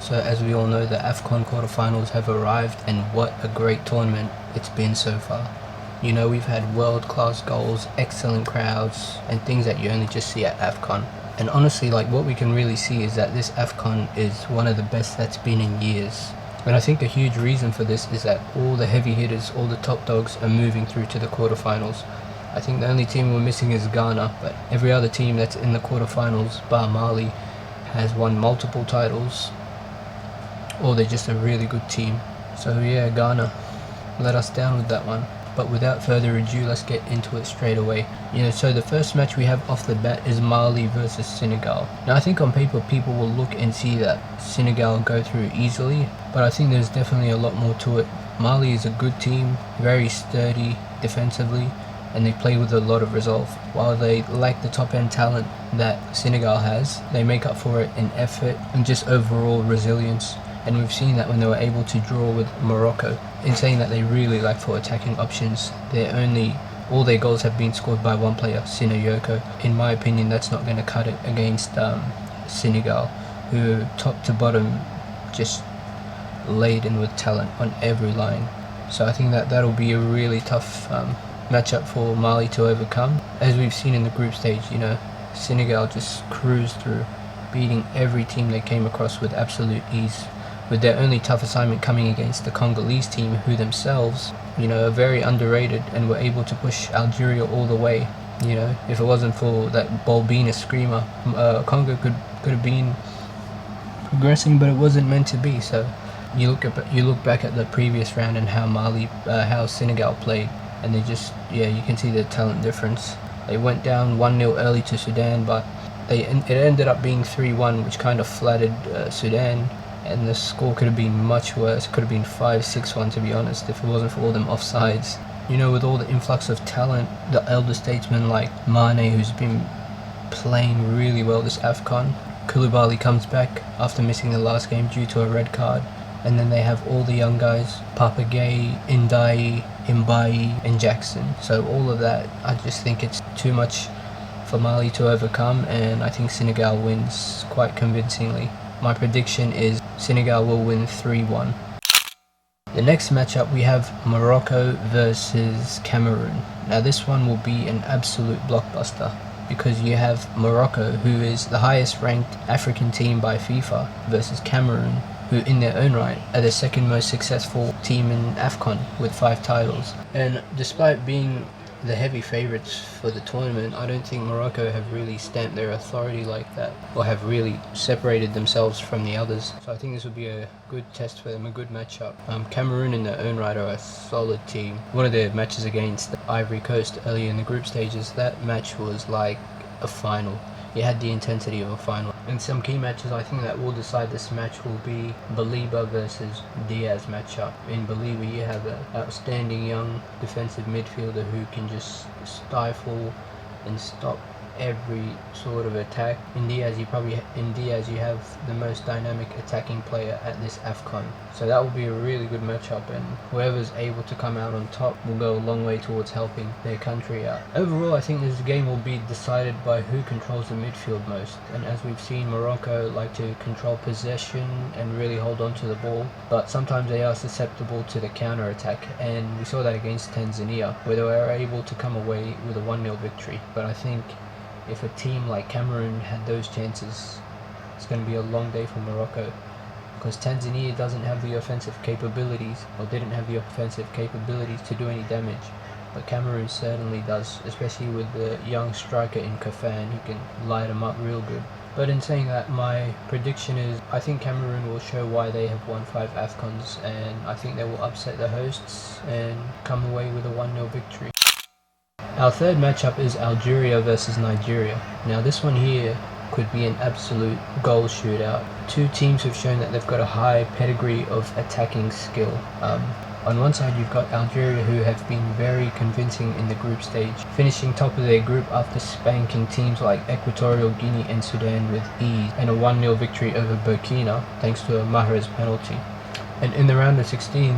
So as we all know, the AFCON quarterfinals have arrived, and what a great tournament it's been so far. You know, we've had world-class goals, excellent crowds, and things that you only just see at AFCON. And honestly, like, what we can really see is that this AFCON is one of the best that's been in years. And I think a huge reason for this is that all the heavy hitters, all the top dogs are moving through to the quarterfinals. I think the only team we're missing is Ghana, but every other team that's in the quarterfinals, bar Mali, has won multiple titles, or they're just a really good team. So yeah, Ghana let us down with that one. But without further ado, let's get into it straight away. So the first match we have off the bat is Mali versus Senegal. Now I think on paper people will look and see that Senegal go through easily, but I think there's definitely a lot more to it. Mali is a good team, very sturdy defensively, and they play with a lot of resolve. While they lack the top end talent that Senegal has, they make up for it in effort and just overall resilience. And we've seen that when they were able to draw with Morocco. In saying that, they really lack for attacking options. All their goals have been scored by one player, Sino. In my opinion, that's not going to cut it against Senegal, who top to bottom just laden with talent on every line. So I think that that'll be a really tough matchup for Mali to overcome. As we've seen in the group stage, Senegal just cruised through, beating every team they came across with absolute ease, with their only tough assignment coming against the Congolese team, who themselves, are very underrated and were able to push Algeria all the way. If it wasn't for that Bolbina screamer, Congo could have been progressing, but it wasn't meant to be. So you look back at the previous round and how Senegal played, and they just, you can see the talent difference. They went down 1-0 early to Sudan, but it ended up being 3-1, which kind of flattered Sudan, and the score could have been much worse. It could have been 5-6-1, to be honest, if it wasn't for all them offsides. With all the influx of talent, the elder statesmen like Mane, who's been playing really well this AFCON. Koulibaly comes back after missing the last game due to a red card. And then they have all the young guys, Papa Gueye, Ndai, Mbaye, and Jackson. So all of that, I just think it's too much for Mali to overcome, and I think Senegal wins quite convincingly. My prediction is Senegal will win 3-1. The next matchup, we have Morocco versus Cameroon. Now this one will be an absolute blockbuster, because you have Morocco, who is the highest ranked African team by FIFA, versus Cameroon, who in their own right are the second most successful team in AFCON with 5 titles. And despite being the heavy favourites for the tournament, I don't think Morocco have really stamped their authority like that, or have really separated themselves from the others. So I think this would be a good test for them, a good matchup. Cameroon in their own right are a solid team. One of their matches against the Ivory Coast earlier in the group stages, that match was like a final. It had the intensity of a final. And some key matches I think that will decide this match will be Baliba versus Diaz matchup. In Baliba, you have an outstanding young defensive midfielder who can just stifle and stop every sort of attack. In Diaz, you have the most dynamic attacking player at this AFCON. So that will be a really good matchup, and whoever's able to come out on top will go a long way towards helping their country out. Overall, I think this game will be decided by who controls the midfield most. And as we've seen, Morocco like to control possession and really hold on to the ball, but sometimes they are susceptible to the counter attack, and we saw that against Tanzania, where they were able to come away with a 1-0 victory. But I think if a team like Cameroon had those chances, it's going to be a long day for Morocco, because Tanzania doesn't have the offensive capabilities, or didn't have the offensive capabilities to do any damage. But Cameroon certainly does, especially with the young striker in Kafan, who can light them up real good. But in saying that, my prediction is I think Cameroon will show why they have won 5 AFCONs, and I think they will upset the hosts and come away with a 1-0 victory. Our third matchup is Algeria versus Nigeria. Now this one here could be an absolute goal shootout. Two teams have shown that they've got a high pedigree of attacking skill. On one side you've got Algeria, who have been very convincing in the group stage, finishing top of their group after spanking teams like Equatorial Guinea and Sudan with ease, and a 1-0 victory over Burkina thanks to a Mahrez penalty. And in the round of 16,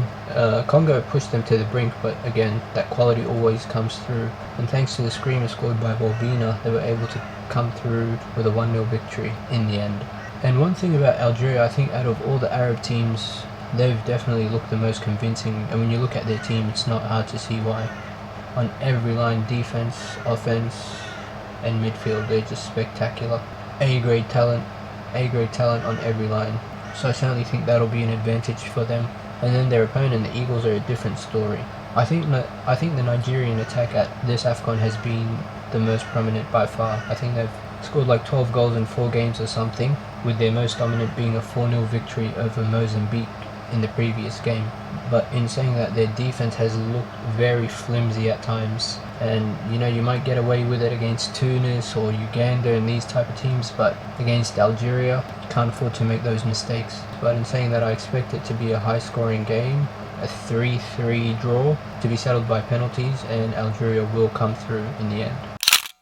Congo pushed them to the brink, but again, that quality always comes through. And thanks to the screamer scored by Bolbina, they were able to come through with a 1-0 victory in the end. And one thing about Algeria, I think out of all the Arab teams, they've definitely looked the most convincing. And when you look at their team, it's not hard to see why. On every line, defense, offense, and midfield, they're just spectacular. A-grade talent on every line. So I certainly think that'll be an advantage for them. And then their opponent, the Eagles, are a different story. I think the Nigerian attack at this AFCON has been the most prominent by far. I think they've scored like 12 goals in 4 games or something, with their most dominant being a 4-0 victory over Mozambique in the previous game. But in saying that, their defense has looked very flimsy at times, and you might get away with it against Tunis or Uganda and these type of teams, but against Algeria, you can't afford to make those mistakes. But in saying that, I expect it to be a high scoring game, a 3-3 draw to be settled by penalties, and Algeria will come through in the end.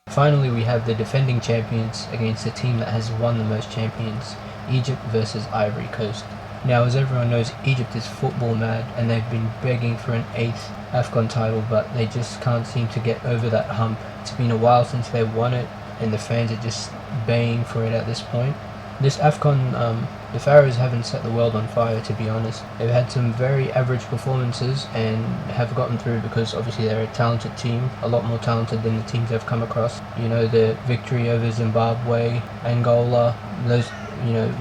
Finally, we have the defending champions against a team that has won the most champions, Egypt versus Ivory Coast. Now, as everyone knows, Egypt is football mad, and they've been begging for an 8th AFCON title, but they just can't seem to get over that hump. It's been a while since they've won it, and the fans are just baying for it at this point. This AFCON, the Pharaohs haven't set the world on fire, to be honest. They've had some very average performances and have gotten through because obviously they're a talented team, a lot more talented than the teams they've come across. The victory over Zimbabwe, Angola, those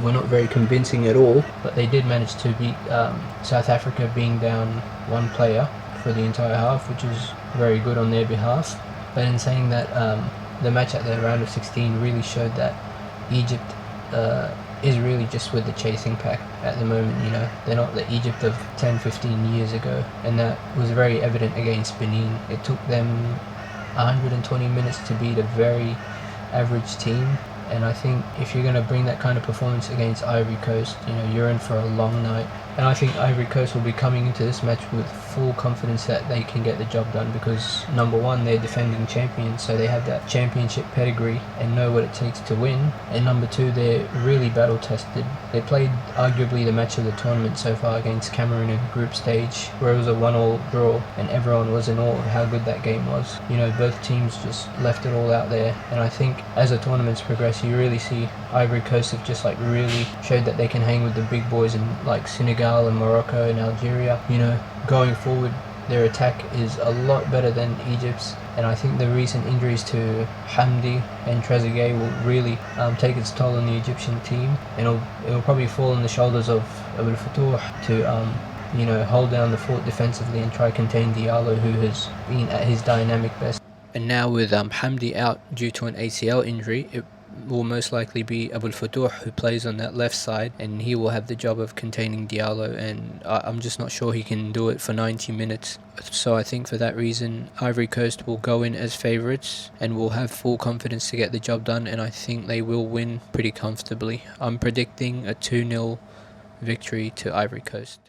were not very convincing at all, but they did manage to beat South Africa, being down one player for the entire half, which is very good on their behalf. But in saying that, the match at the round of 16 really showed that Egypt is really just with the chasing pack at the moment. They're not the Egypt of 10-15 years ago, and that was very evident against Benin. It took them 120 minutes to beat a very average team, and I think if you're going to bring that kind of performance against Ivory Coast, you're in for a long night. And I think Ivory Coast will be coming into this match with full confidence that they can get the job done because, number one, they're defending champions, so they have that championship pedigree and know what it takes to win. And number two, they're really battle tested. They played arguably the match of the tournament so far against Cameroon in the group stage, where it was a 1-1 draw, and everyone was in awe of how good that game was. Both teams just left it all out there, and I think as the tournaments progress, you really see Ivory Coast have just really showed that they can hang with the big boys in Senegal and Morocco and Algeria. Going forward, their attack is a lot better than Egypt's, and I think the recent injuries to Hamdi and Trezeguet will really take its toll on the Egyptian team, and it'll probably fall on the shoulders of Abdel Fattah to hold down the fort defensively and try contain Diallo, who has been at his dynamic best. And now with Hamdi out due to an ACL injury, it will most likely be Abdel Fattah who plays on that left side, and he will have the job of containing Diallo, and I'm just not sure he can do it for 90 minutes. So I think for that reason, Ivory Coast will go in as favourites and will have full confidence to get the job done, and I think they will win pretty comfortably. I'm predicting a 2-0 victory to Ivory Coast.